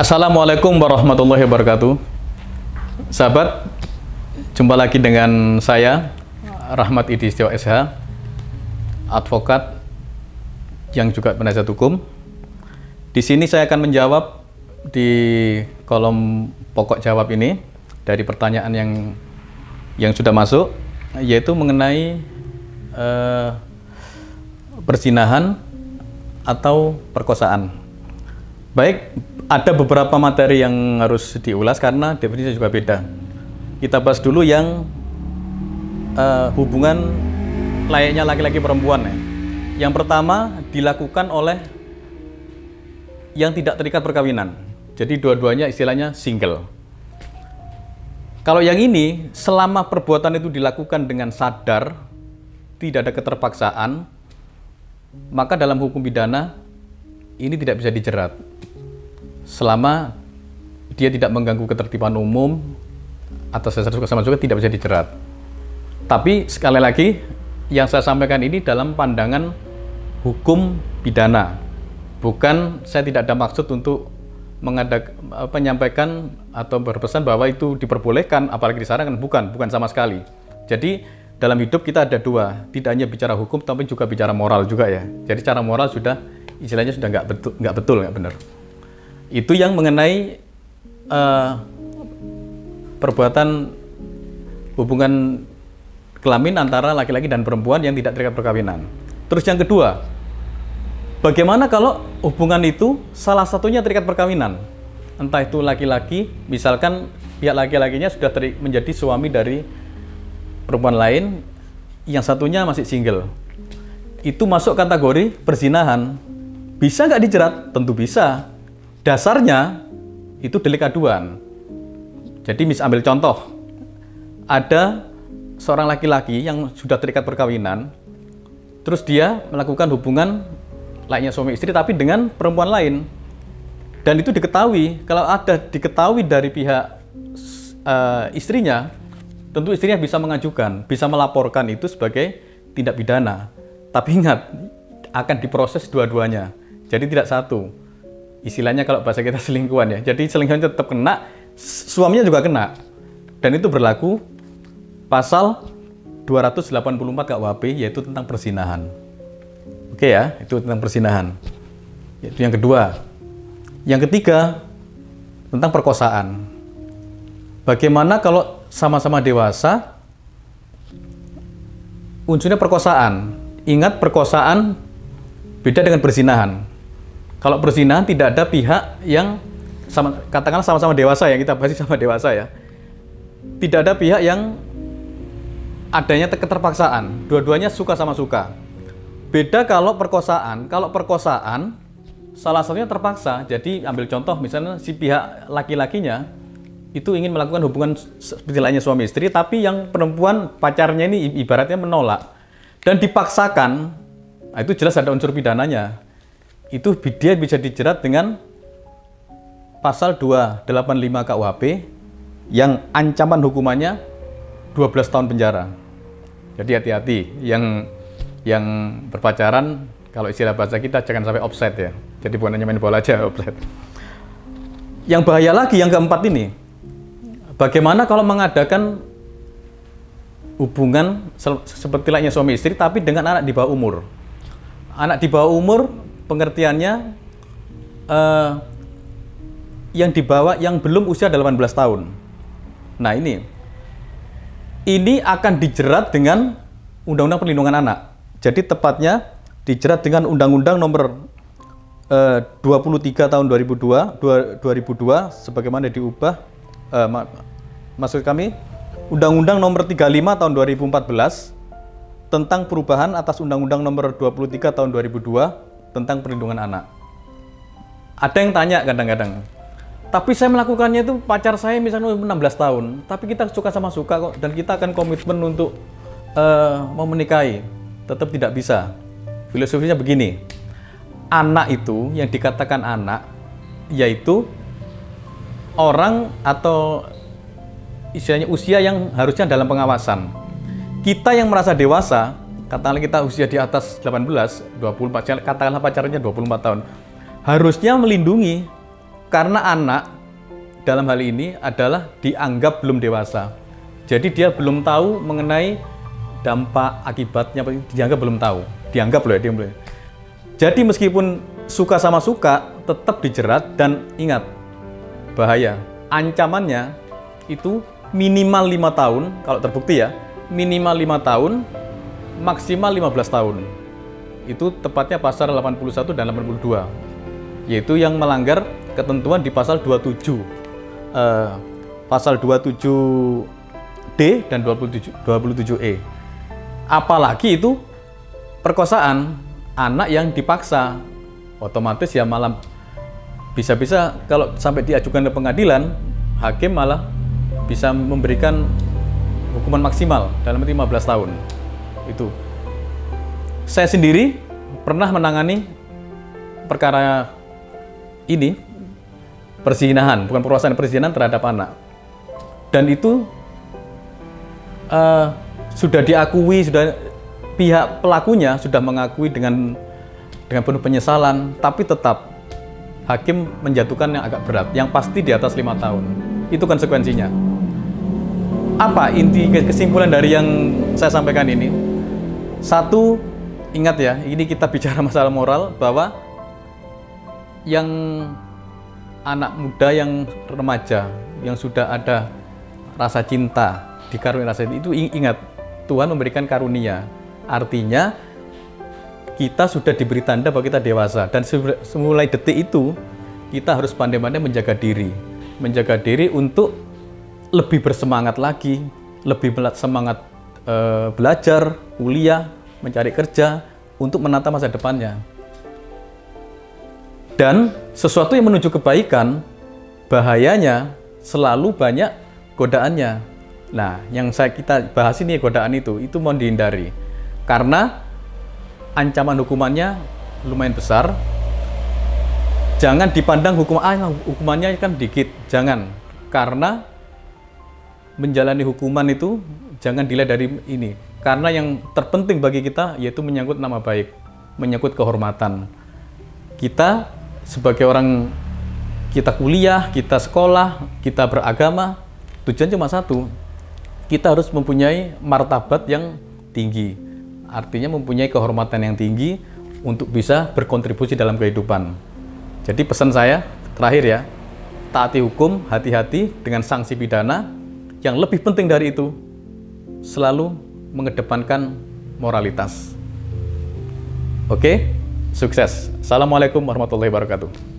Assalamualaikum warahmatullahi wabarakatuh. Sahabat, jumpa lagi dengan saya Rahmat Idi Setiawa SH, advokat yang juga penasihat hukum. Di sini saya akan menjawab di kolom pokok jawab ini dari pertanyaan yang sudah masuk, yaitu mengenai perzinahan atau perkosaan. Baik, ada beberapa materi yang harus diulas karena definisinya juga beda. Kita bahas dulu yang hubungan layaknya laki-laki perempuan ya. Yang pertama dilakukan oleh yang tidak terikat perkawinan. Jadi dua-duanya istilahnya single. Kalau yang ini, selama perbuatan itu dilakukan dengan sadar, tidak ada keterpaksaan, maka dalam hukum pidana ini tidak bisa dijerat. Selama dia tidak mengganggu ketertiban umum atas dasar suka sama suka, tidak bisa dijerat. Tapi sekali lagi yang saya sampaikan ini dalam pandangan hukum pidana, bukan, saya tidak ada maksud untuk menyampaikan atau berpesan bahwa itu diperbolehkan apalagi disarankan, bukan sama sekali. Jadi dalam hidup kita ada dua, tidak hanya bicara hukum tapi juga bicara moral juga ya. Jadi cara moral sudah istilahnya sudah nggak betul, nggak benar. Itu yang mengenai perbuatan hubungan kelamin antara laki-laki dan perempuan yang tidak terikat perkawinan. Terus yang kedua, bagaimana kalau hubungan itu salah satunya terikat perkawinan? Entah itu laki-laki, misalkan pihak laki-lakinya sudah menjadi suami dari perempuan lain, yang satunya masih single. Itu masuk kategori perzinahan. Bisa nggak dijerat? Tentu bisa. Dasarnya itu delik aduan. Jadi ambil contoh, ada seorang laki-laki yang sudah terikat perkawinan, terus dia melakukan hubungan layaknya suami istri tapi dengan perempuan lain, dan itu diketahui. Kalau ada diketahui dari pihak istrinya, tentu istrinya bisa mengajukan, bisa melaporkan itu sebagai tindak pidana. Tapi ingat, akan diproses dua-duanya, jadi tidak satu. Istilahnya kalau bahasa kita selingkuhan ya. Jadi selingkuhan tetap kena, suaminya juga kena. Dan itu berlaku pasal 284 KUHP, yaitu tentang perzinahan. Oke ya, itu tentang perzinahan. Itu yang kedua. Yang ketiga, tentang perkosaan. Bagaimana kalau sama-sama dewasa, unsurnya perkosaan. Ingat, perkosaan beda dengan perzinahan. Kalau perzinahan tidak ada pihak yang katakanlah sama-sama dewasa ya, kita bahas sama dewasa ya. Tidak ada pihak yang adanya keterpaksaan, dua-duanya suka sama suka. Beda kalau perkosaan. Kalau perkosaan salah satunya terpaksa. Jadi ambil contoh misalnya si pihak laki-lakinya itu ingin melakukan hubungan seperti lainnya suami istri, tapi yang perempuan pacarnya ini ibaratnya menolak dan dipaksakan. Nah, itu jelas ada unsur pidananya. Itu dia bisa dijerat dengan pasal 285 KUHP yang ancaman hukumannya 12 tahun penjara. Jadi hati-hati yang berpacaran, kalau istilah bahasa kita jangan sampai offset ya. Jadi bukan hanya main bola aja, offset. Yang bahaya lagi yang keempat ini, bagaimana kalau mengadakan hubungan seperti layaknya suami istri tapi dengan anak di bawah umur. Anak di bawah umur pengertiannya yang dibawa yang belum usia 18 tahun. Nah ini akan dijerat dengan Undang-Undang Perlindungan Anak. Jadi tepatnya dijerat dengan Undang-Undang Nomor 23 tahun 2002 sebagaimana diubah, maksud kami Undang-Undang Nomor 35 tahun 2014 tentang perubahan atas Undang-Undang Nomor 23 tahun 2002 tentang perlindungan anak. Ada yang tanya kadang-kadang, tapi saya melakukannya itu pacar saya misalnya 16 tahun, tapi kita suka sama suka kok, dan kita akan komitmen untuk mau menikahi. Tetap tidak bisa. Filosofinya begini, anak itu yang dikatakan anak, yaitu orang atau istilahnya usia yang harusnya dalam pengawasan. Kita yang merasa dewasa, katakanlah kita usia di atas 18, 24, katakanlah pacarnya 24 tahun, harusnya melindungi Karena anak dalam hal ini adalah dianggap belum dewasa. Jadi dia belum tahu mengenai dampak akibatnya, dianggap belum tahu. Dianggap loh ya, dia belum. Jadi meskipun suka sama suka, tetap dijerat dan ingat, bahaya. Ancamannya itu minimal 5 tahun, kalau terbukti ya, minimal 5 tahun, maksimal 15 tahun. Itu tepatnya pasal 81 dan 82, yaitu yang melanggar ketentuan di pasal 27, pasal 27D dan 27E. Apalagi itu perkosaan anak yang dipaksa, otomatis ya malah bisa-bisa kalau sampai diajukan ke pengadilan, hakim malah bisa memberikan hukuman maksimal dalam 15 tahun. Itu. Saya sendiri pernah menangani perkara ini, perzinahan, bukan perkosaan, perzinahan terhadap anak. Dan itu sudah diakui, sudah pihak pelakunya sudah mengakui dengan penuh penyesalan, tapi tetap hakim menjatuhkan yang agak berat, yang pasti di atas 5 tahun. Itu konsekuensinya. Apa inti kesimpulan dari yang saya sampaikan ini? Satu, ingat ya, ini kita bicara masalah moral, bahwa yang anak muda, yang remaja, yang sudah ada rasa cinta, dikaruniai rasa itu, ingat, Tuhan memberikan karunia. Artinya kita sudah diberi tanda bahwa kita dewasa, dan semulai detik itu kita harus pandai-pandai menjaga diri untuk lebih bersemangat lagi, lebih semangat belajar, kuliah, mencari kerja, untuk menata masa depannya. Dan sesuatu yang menuju kebaikan, bahayanya selalu banyak godaannya. Nah, yang kita bahas ini, godaan itu mohon dihindari. Karena ancaman hukumannya lumayan besar. Jangan dipandang hukumannya kan dikit, jangan. Karena menjalani hukuman itu jangan dilihat dari ini. Karena yang terpenting bagi kita yaitu menyangkut nama baik, menyangkut kehormatan. Kita sebagai orang, kita kuliah, kita sekolah, kita beragama, tujuan cuma satu. Kita harus mempunyai martabat yang tinggi. Artinya mempunyai kehormatan yang tinggi untuk bisa berkontribusi dalam kehidupan. Jadi pesan saya terakhir ya, taati hukum, hati-hati dengan sanksi pidana. Yang lebih penting dari itu, selalu mengedepankan moralitas. Oke, sukses. Assalamualaikum warahmatullahi wabarakatuh.